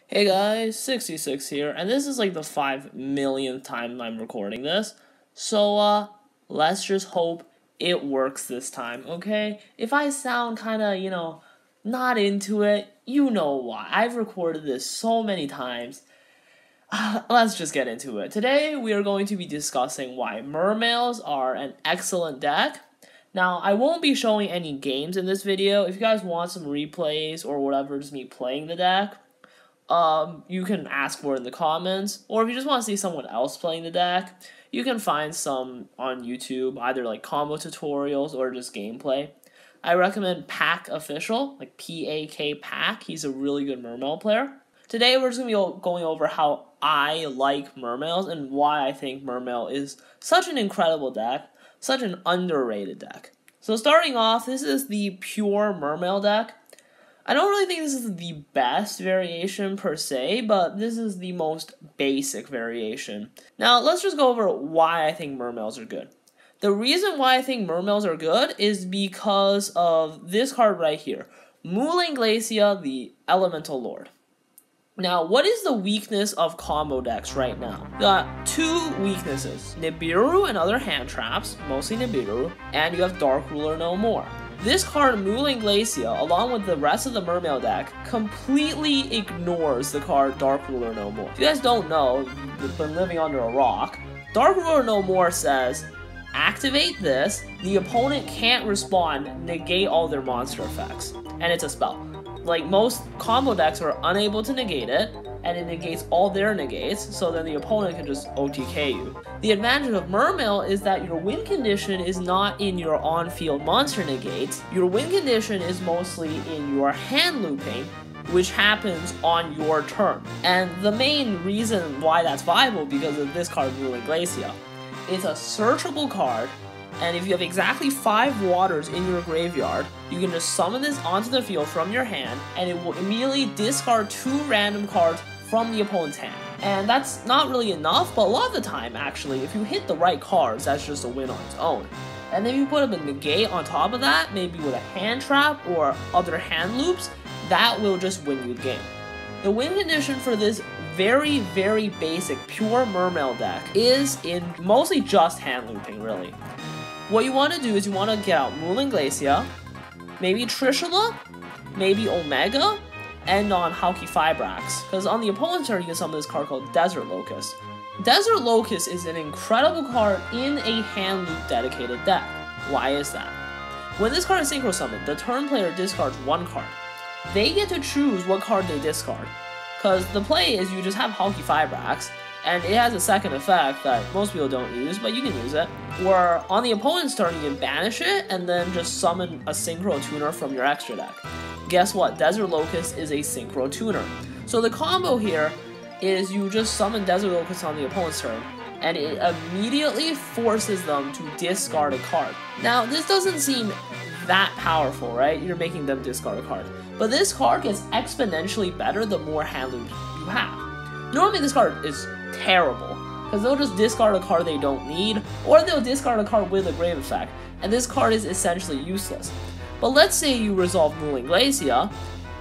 Hey guys, 66 here, and this is like the 5 millionth time I'm recording this, so let's just hope it works this time, okay? If I sound kinda, not into it, you know why. I've recorded this so many times. Let's just get into it. Today, we are going to be discussing why Mermails are an excellent deck. Now, I won't be showing any games in this video. If you guys want some replays or whatever, just me playing the deck, you can ask for it in the comments, or if you just want to see someone else playing the deck, you can find some on YouTube, either like combo tutorials or just gameplay. I recommend Pack Official, like P-A-K Pack. He's a really good Mermail player. Today we're just going to be going over how I like Mermails and why I think Mermail is such an incredible deck, such an underrated deck. So starting off, this is the pure Mermail deck. I don't really think this is the best variation per se, but this is the most basic variation. Now, let's just go over why I think Mermails are good. The reason why I think Mermails are good is because of this card right here, Mooling Glacia, the Elemental Lord. Now, what is the weakness of combo decks right now? You got two weaknesses, Nibiru and other hand traps, mostly Nibiru, and you have Dark Ruler no more. This card, Mooling Glacia, along with the rest of the Mermail deck, completely ignores the card Dark Ruler no more. If you guys don't know, you've been living under a rock, Dark Ruler no more says, activate this, the opponent can't respond, negate all their monster effects, and it's a spell. Like, most combo decks are unable to negate it, and it negates all their negates, so then the opponent can just OTK you. The advantage of Mermail is that your win condition is not in your on-field monster negates. Your win condition is mostly in your hand looping, which happens on your turn. And the main reason why that's viable because of this card, Mooling Glacia. It's a searchable card, and if you have exactly 5 waters in your graveyard, you can just summon this onto the field from your hand, and it will immediately discard 2 random cards from the opponent's hand. And that's not really enough, but a lot of the time, actually, if you hit the right cards, that's just a win on its own. And then you put up a negate on top of that, maybe with a hand trap or other hand loops, that will just win you the game. The win condition for this very, very basic, pure Mermail deck is in mostly just hand looping, really. What you want to do is you want to get out Mooling Glacia, maybe Trishula, maybe Omega, and on Hauki Fibrax, because on the opponent's turn you can summon this card called Desert Locust. Desert Locust is an incredible card in a hand loop dedicated deck. Why is that? When this card is synchro summoned, the turn player discards 1 card. They get to choose what card they discard, because the play is you just have Hauki Fibrax, and it has a second effect that most people don't use, but you can use it, where on the opponent's turn you can banish it and then just summon a synchro tuner from your extra deck. Guess what? Desert Locust is a synchro tuner. So the combo here is you just summon Desert Locust on the opponent's turn, and it immediately forces them to discard a card. Now, this doesn't seem that powerful, right? You're making them discard a card. But this card gets exponentially better the more hand loops you have. Normally this card is terrible, because they'll just discard a card they don't need, or they'll discard a card with a grave effect, and this card is essentially useless. But let's say you resolve Mooling Glacia,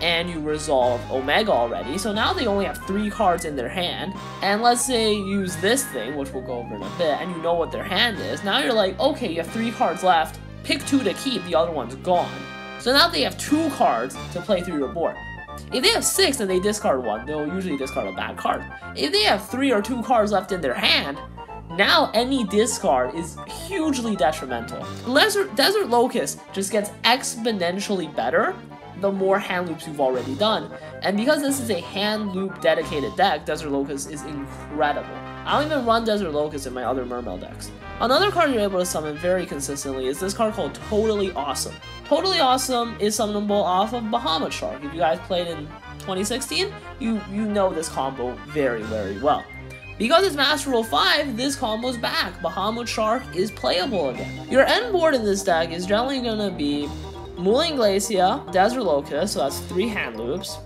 and you resolve Omega already, so now they only have 3 cards in their hand, and let's say you use this thing, which we'll go over in a bit, and you know what their hand is. Now you're like, okay, you have 3 cards left, pick 2 to keep, the other one's gone. So now they have 2 cards to play through your board. If they have 6 and they discard 1, they'll usually discard a bad card. If they have 3 or 2 cards left in their hand, now any discard is hugely detrimental. Desert Locust just gets exponentially better the more hand loops you've already done. And because this is a hand loop dedicated deck, Desert Locust is incredible. I don't even run Desert Locust in my other Mermail decks. Another card you're able to summon very consistently is this card called Totally Awesome. Totally Awesome is summonable off of Bahamut Shark. If you guys played in 2016, you know this combo very, very well. Because it's Master Rule 5, this combo's back. Bahamut Shark is playable again. Your end board in this deck is generally going to be Mooling Glacia, Desert Locust, so that's 3 hand loops,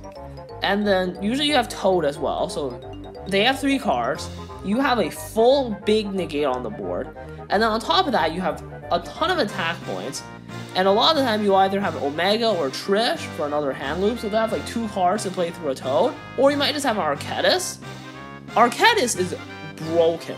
and then usually you have Toad as well, so they have 3 cards, you have a full big negate on the board, and then on top of that you have a ton of attack points, And a lot of the time, you either have Omega or Trish for another hand loop, so they have like 2 cards to play through a Toad. Or you might just have an Arquetus. Arquetus is broken,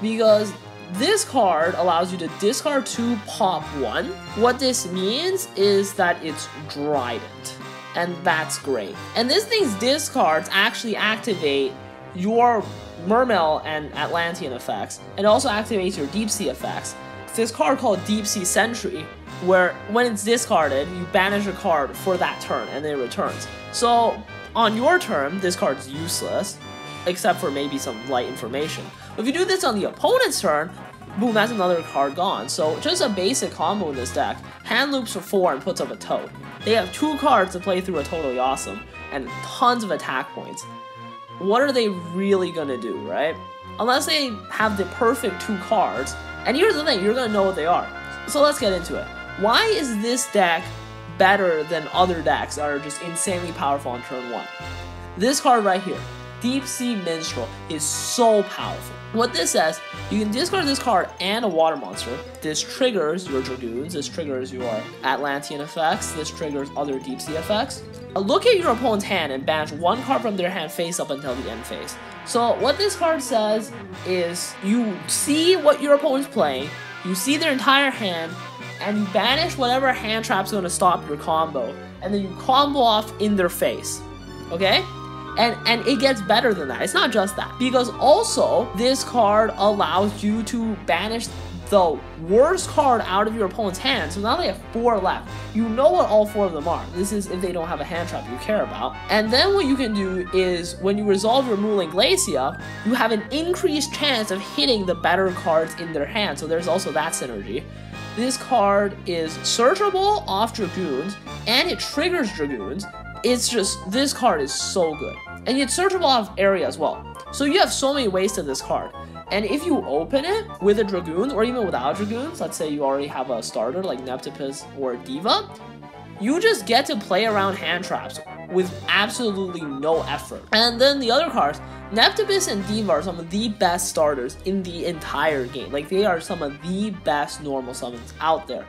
because this card allows you to discard 2, pop 1. What this means is that it's Trident, and that's great. And this thing's discards actually activate your Mermail and Atlantean effects, and also activates your Deep Sea effects. It's this card called Deep Sea Sentry, where when it's discarded, you banish a card for that turn, and then it returns. So on your turn, this card's useless, except for maybe some light information. If you do this on the opponent's turn, boom, that's another card gone. So just a basic combo in this deck. Hand loops for 4 and puts up a Toad. They have 2 cards to play through a Totally Awesome, and tons of attack points. What are they really gonna do, right? Unless they have the perfect 2 cards, and here's the thing, you're gonna know what they are. So let's get into it. Why is this deck better than other decks that are just insanely powerful on turn 1? This card right here, Deep Sea Minstrel, is so powerful. What this says, you can discard this card and a water monster. This triggers your Dragoons, this triggers your Atlantean effects, this triggers other Deep Sea effects. Look at your opponent's hand and banish 1 card from their hand face up until the end phase. So what this card says is, you see what your opponent's playing, you see their entire hand, and you banish whatever hand trap's going to stop your combo, and then you combo off in their face, okay? And it gets better than that. It's not just that, because also this card allows you to banish the worst card out of your opponent's hand. So now they have 4 left. You know what all 4 of them are. This is if they don't have a hand trap you care about. And then what you can do is, when you resolve your Mooling Glacia, you have an increased chance of hitting the better cards in their hand. So there's also that synergy. This card is searchable off Dragoons, and it triggers Dragoons. It's just, this card is so good. And it's searchable off area as well. So you have so many ways to this card. And if you open it with a Dragoon, or even without Dragoons, let's say you already have a starter like Neptupus or Diva, you just get to play around hand traps with absolutely no effort. And then the other cards, Neptupus and Diva are some of the best starters in the entire game. Like, they are some of the best normal summons out there.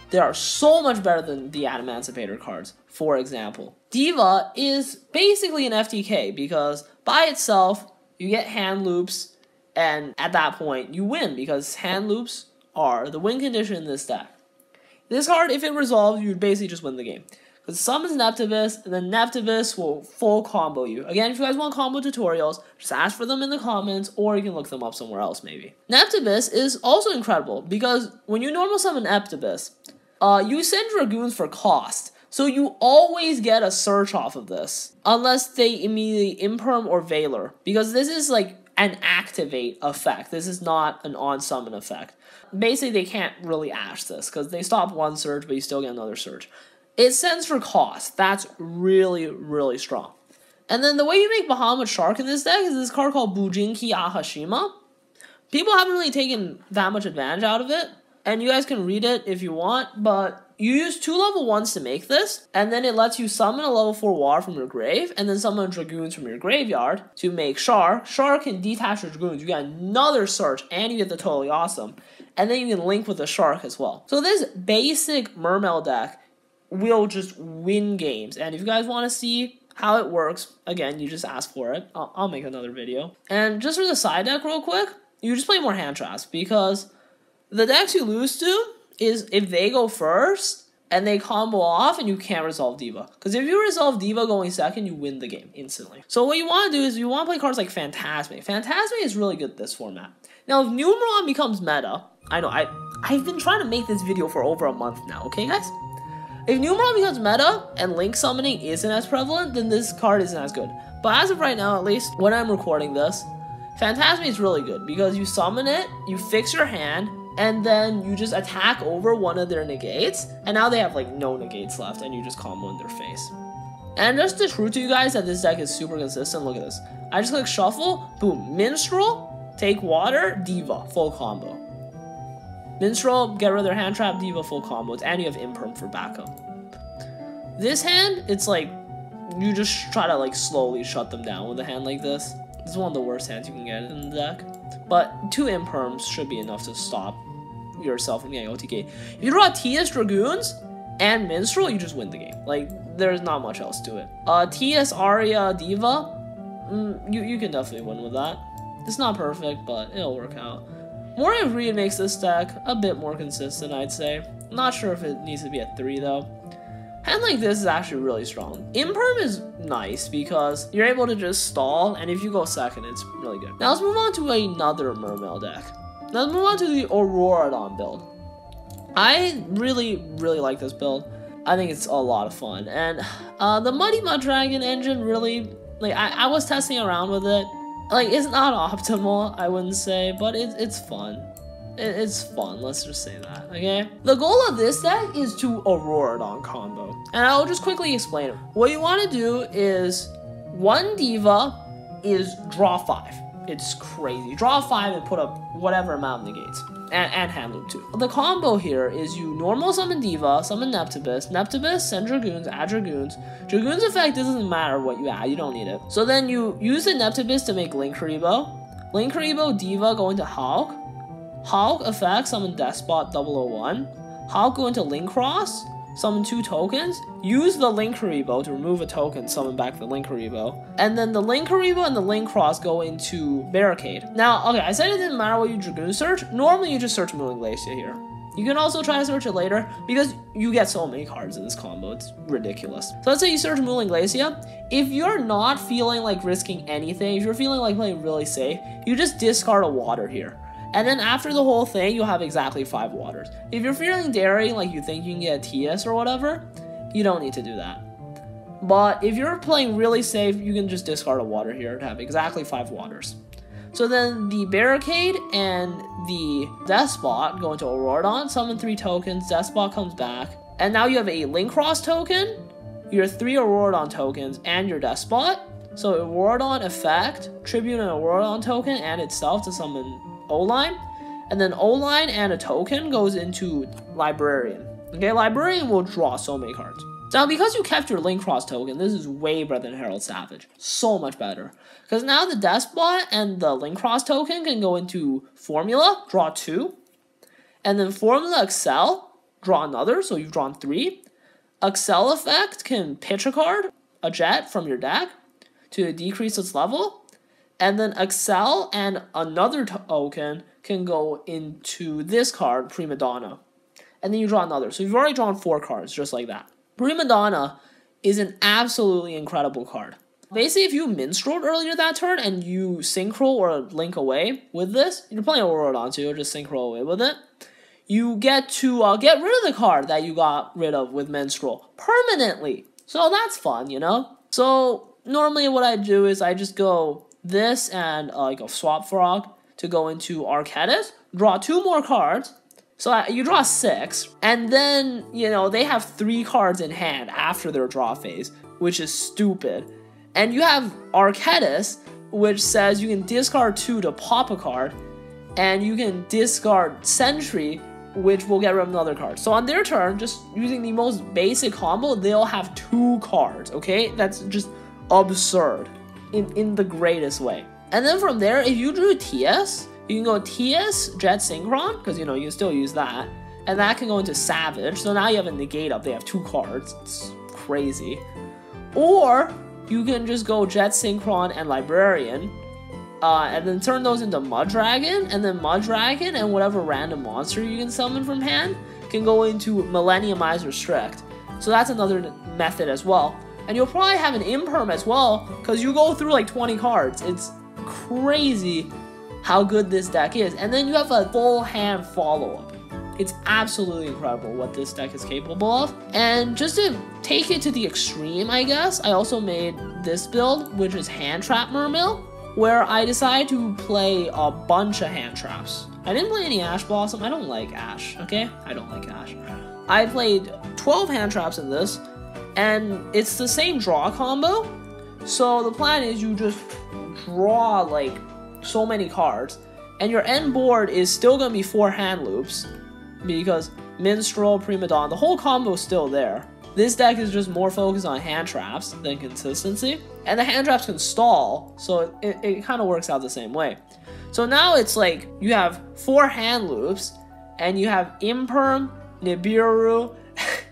They are so much better than the Adamantipator cards, for example. Diva is basically an FTK, because by itself, you get hand loops, and at that point, you win, because hand loops are the win condition in this deck. This card, if it resolves, you basically just win the game. Because summons Neptupus, and then Neptupus will full combo you. Again, if you guys want combo tutorials, just ask for them in the comments, or you can look them up somewhere else, maybe. Neptupus is also incredible, because when you normal summon Neptupus, you send Dragoons for cost. So you always get a search off of this, unless they immediately imperm or Valor, because this is like an activate effect. This is not an on-summon effect. Basically, they can't really ash this, because they stop 1 surge, but you still get another surge. It sends for cost. That's really, really strong. And then the way you make Bahamut Shark in this deck is this card called Bujinki Ahashima. People haven't really taken that much advantage out of it, and you guys can read it if you want, but you use 2 level 1s to make this, and then it lets you summon a level 4 water from your grave, and then summon Dragoons from your graveyard to make Shark. Shark can detach your Dragoons, you get another search, and you get the Totally Awesome, and then you can link with the Shark as well. So this basic Mermail deck will just win games, and if you guys want to see how it works, again, you just ask for it. I'll make another video. And just for the side deck real quick, you just play more hand traps, because the decks you lose to is if they go first and they combo off and you can't resolve Diva. Because if you resolve Diva going second, you win the game instantly. So what you want to do is you want to play cards like Phantasme. Phantasme is really good this format. Now, if Numeron becomes meta, I know, I've been trying to make this video for over a month now, okay guys? If Numeron becomes meta and Link summoning isn't as prevalent, then this card isn't as good. But as of right now, at least, when I'm recording this, Phantasme is really good, because you summon it, you fix your hand, and then you just attack over one of their negates, and now they have like no negates left, and you just combo in their face. And just to prove to you guys that this deck is super consistent, look at this. I just click shuffle, boom, Minstrel, take water, Diva, full combo. Minstrel, get rid of their hand trap, Diva, full combo, and you have Imperm for backup. This hand, it's like, you just try to like slowly shut them down with a hand like this. This is one of the worst hands you can get in the deck. But 2 Imperms should be enough to stop yourself from getting OTK. If you draw TS Dragoons, and Minstrel, you just win the game. Like, there's not much else to it. TS Aria Diva, you can definitely win with that. It's not perfect, but it'll work out. Moria Reed makes this deck a bit more consistent, I'd say. Not sure if it needs to be at 3 though. Hand like this is actually really strong. Imperm is nice because you're able to just stall, and if you go second, it's really good. Now let's move on to another Mermail deck. Now let's move on to the Auroradon build. I really like this build. I think it's a lot of fun, and the Muddy Mud Dragon engine really, like, I was testing around with it. Like, it's not optimal, I wouldn't say, but it's fun. It's fun, let's just say that, okay? The goal of this deck is to Auroradon combo, and I'll just quickly explain it. What you want to do is, 1 Diva is draw 5. It's crazy. Draw 5 and put up whatever amount of negates. And hand loop 2. The combo here is you normal summon Diva, summon Neptibus, send Dragoons, add Dragoons. Dragoon's effect doesn't matter what you add, you don't need it. So then you use the Neptibus to make Linkuriboh. Linkuriboh, Diva, go into Hulk. Hulk effect, summon Despot 001. Hulk go into Linkcross, summon 2 tokens. Use the Linkuriboh to remove a token, summon back the Linkuriboh. And then the Linkuriboh and the Linkcross go into Barricade. Now, okay, I said it didn't matter what you Dragoon search. Normally you just search Mooling Glacier here. You can also try to search it later because you get so many cards in this combo. It's ridiculous. So let's say you search Mooling Glacier. If you're not feeling like risking anything, if you're feeling like playing really safe, you just discard a water here. And then after the whole thing, you'll have exactly 5 waters. If you're feeling daring, like you think you can get a TS or whatever, you don't need to do that. But if you're playing really safe, you can just discard a water here to have exactly 5 waters. So then the Barricade and the Despot go into Auroradon, summon 3 tokens, Despot comes back, and now you have a Linkcross token, your 3 Auroradon tokens, and your Despot. So Auroradon effect, tribute an Auroradon token and itself to summon O-Line, and then O-Line and a token goes into Librarian. Okay, Librarian will draw so many cards. Now, because you kept your Linkcross token, this is way better than Herald Savage. So much better. Because now the Despot and the Linkcross token can go into Formula, draw 2. And then Formula Excel, draw another, so you've drawn 3. Excel effect can pitch a card, a jet from your deck, to decrease its level. And then Excel and another token can go into this card, Prima Donna. And then you draw another. So you've already drawn 4 cards, just like that. Prima Donna is an absolutely incredible card. Basically, if you Minstreled earlier that turn and you Synchro or Link away with this, you're playing Auroradon too, just Synchro away with it, you get to get rid of the card that you got rid of with Minstrel permanently. So that's fun, you know? So normally what I do is I just go this and like a Swap Frog to go into Arquetus, draw 2 more cards, so you draw 6, and then, you know, they have 3 cards in hand after their draw phase, which is stupid. And you have Arquetus, which says you can discard 2 to pop a card, and you can discard Sentry, which will get rid of another card. So on their turn, just using the most basic combo, they'll have 2 cards, okay? That's just absurd. In the greatest way. And then from there, if you drew TS, you can go TS, Jet Synchron, because, you know, you can still use that. And that can go into Savage, so now you have a negate up, they have 2 cards. It's crazy. Or, you can just go Jet Synchron and Librarian, and then turn those into Mud Dragon, and then Mud Dragon and whatever random monster you can summon from hand can go into Millenniumize Restrict. So that's another method as well. And you'll probably have an Imperm as well, because you go through like 20 cards. It's crazy how good this deck is. And then you have a full hand follow-up. It's absolutely incredible what this deck is capable of. And just to take it to the extreme, I guess, I also made this build, which is Hand Trap Mermail, where I decided to play a bunch of hand traps. I didn't play any Ash Blossom. I don't like Ash, okay? I don't like Ash. I played 12 hand traps in this, and it's the same draw combo. So the plan is you just draw like so many cards, and your end board is still gonna be 4 hand loops because Minstrel, Prima Donna, the whole combo is still there. This deck is just more focused on hand traps than consistency, and the hand traps can stall, so it kind of works out the same way. So now it's like you have 4 hand loops, and you have Imperm, Nibiru,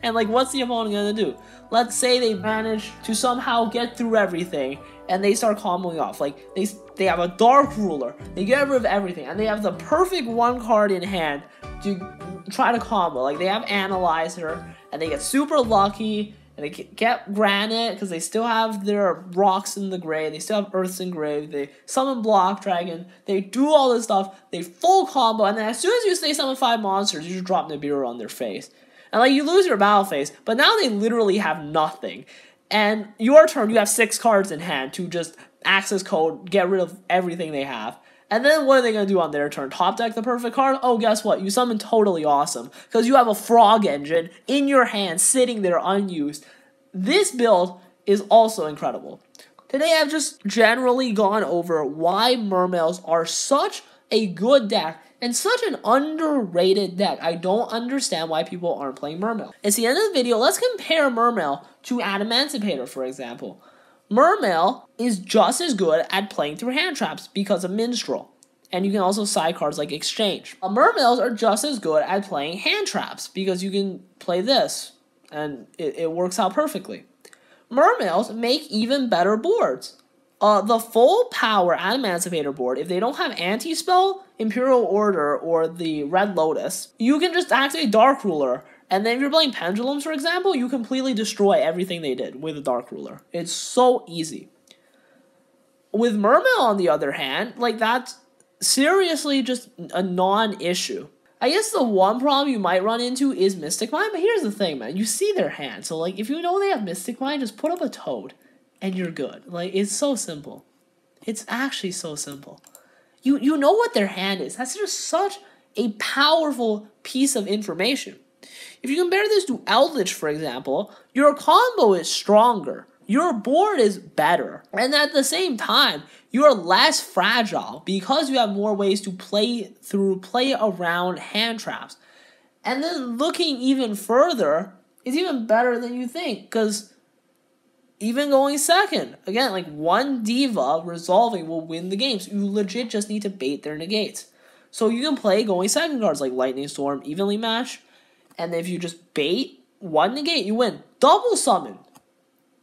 And like, what's the opponent gonna do? Let's say they manage to somehow get through everything and they start comboing off. Like, they have a Dark Ruler, they get rid of everything, and they have the perfect one card in hand to try to combo. Like, they have Analyzer, and they get super lucky, and they get Granite, because they still have their rocks in the grave, they still have Earths in grave, they summon Block Dragon, they do all this stuff, they full combo, and then as soon as you say summon 5 monsters, you just drop Nibiru on their face. And like, you lose your battle phase, but now they literally have nothing. And your turn, you have 6 cards in hand to just access code, get rid of everything they have. And then what are they going to do on their turn? Top deck the perfect card? Oh, guess what? You summon Totally Awesome, because you have a Frog Engine in your hand, sitting there unused. This build is also incredible. Today I've just generally gone over why Mermails are such a good deck, and such an underrated deck. I don't understand why people aren't playing Mermail. It's the end of the video. Let's compare Mermail to Adamantipator, for example. Mermail is just as good at playing through hand traps because of Minstrel. And you can also side cards like Exchange. Mermails are just as good at playing hand traps because you can play this and it works out perfectly. Mermails make even better boards. The full power Adamantipator board, if they don't have Anti-Spell, Imperial Order, or the Red Lotus, you can just activate Dark Ruler, and then if you're playing Pendulums, for example, you completely destroy everything they did with a Dark Ruler. It's so easy. With Mermail, on the other hand, like, that's seriously just a non-issue. I guess the one problem you might run into is Mystic Mine, but here's the thing, man. You see their hand, so, like, if you know they have Mystic Mine, just put up a Toad. And you're good. Like, it's so simple. It's actually so simple. You know what their hand is. That's just such a powerful piece of information. If you compare this to Eldritch, for example, your combo is stronger. Your board is better. And at the same time, you're less fragile because you have more ways to play around hand traps. And then looking even further, it's even better than you think, because even going second, again, like, one Diva resolving will win the game. So you legit just need to bait their negates. So you can play going second cards like Lightning Storm, Evenly Match, and if you just bait one negate, you win. Double Summon,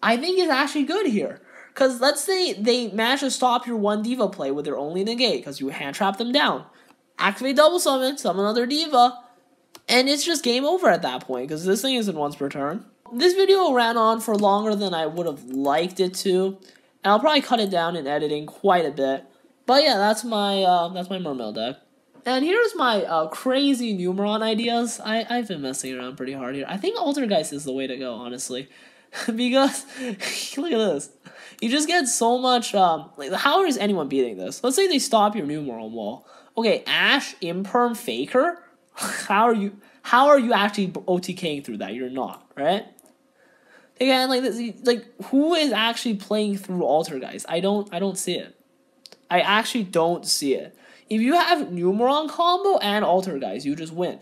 I think, is actually good here. Because let's say they manage to stop your one Diva play with their only negate because you hand trap them down. Activate Double Summon, summon another Diva, and it's just game over at that point because this thing isn't once per turn. This video ran on for longer than I would have liked it to, and I'll probably cut it down in editing quite a bit. But yeah, that's my Mermail deck. And here's my crazy Numeron ideas. I've been messing around pretty hard here. I think Altergeist is the way to go, honestly, because look at this. You just get so much. Like, how is anyone beating this? Let's say they stop your Numeron wall. Okay, Ash, Imperm, Faker. How are you actually OTKing through that? You're not, right? Again, like this, like, who is actually playing through Altergeist? I don't see it. I actually don't see it. If you have Numeron combo and Altergeist, you just win.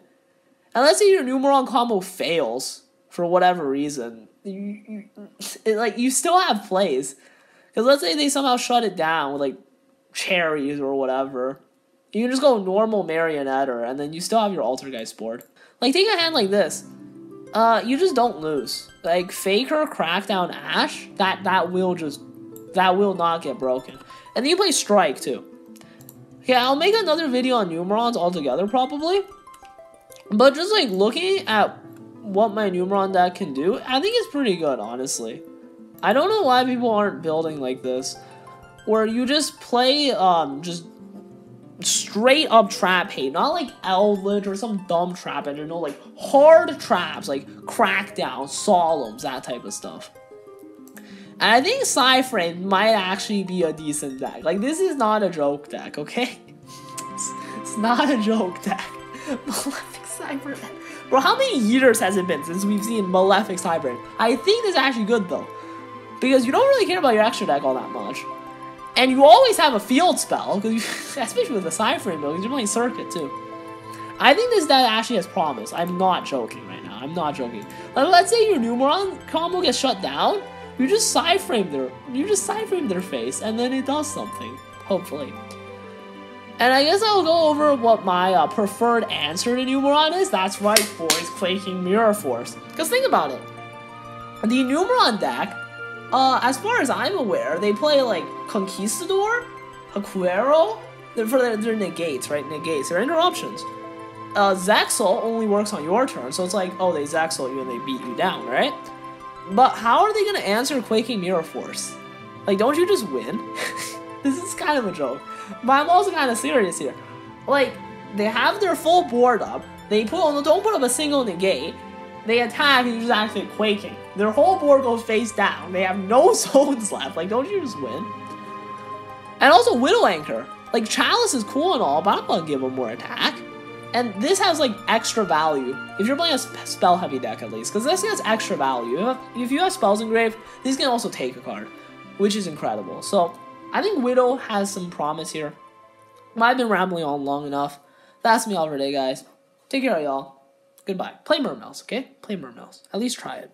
And let's say your Numeron combo fails for whatever reason, you still have plays. Because let's say they somehow shut it down with, like, cherries or whatever. You can just go normal Marionetter, and then you still have your Altergeist board. Like, take a hand like this. You just don't lose. Like, Faker, Crackdown, Ash, that will not get broken. And then you play Strike, too. Okay, I'll make another video on Numerons altogether, probably. But just, like, looking at what my Numeron deck can do, I think it's pretty good, honestly. I don't know why people aren't building like this, where you just play, just straight up trap hate, not like Eldritch or some dumb trap engine, no, like hard traps, like Crackdown, Solemns, that type of stuff. And I think Cyframe might actually be a decent deck. Like, this is not a joke deck, okay? It's not a joke deck. Malefic Cyframe. Bro, how many years has it been since we've seen Malefic Cyframe? I think this is actually good, though, because you don't really care about your extra deck all that much. And you always have a field spell, especially with the Cyframe build, because you're playing Circuit, too. I think this deck actually has promise. I'm not joking right now. I'm not joking. Let's say your Numeron combo gets shut down. You just Cyframe their face, and then it does something, hopefully. And I guess I'll go over what my preferred answer to Numeron is. That's right, boys, Quaking Mirror Force. Because think about it. The Numeron deck, as far as I'm aware, they play like Conquistador, Hakuero, for their negates, right? Negates, they're interruptions. Zexal only works on your turn, so it's like, oh, they Zexal you and they beat you down, right? But how are they gonna answer Quaking Mirror Force? Like, don't you just win? This is kind of a joke. But I'm also kind of serious here. Like, they have their full board up. They don't put up a single negate. They attack and you just activate Quaking. Their whole board goes face down. They have no zones left. Like, don't you just win? And also Widow Anchor. Like, Chalice is cool and all, but I'm gonna give them more attack. And this has, like, extra value. If you're playing a spell-heavy deck, at least. Because this has extra value. If you have spells engraved, these can also take a card. Which is incredible. So, I think Widow has some promise here. I've been rambling on long enough. That's me all for today, guys. Take care, y'all. Goodbye. Play Mermails, okay? Play Mermails. At least try it.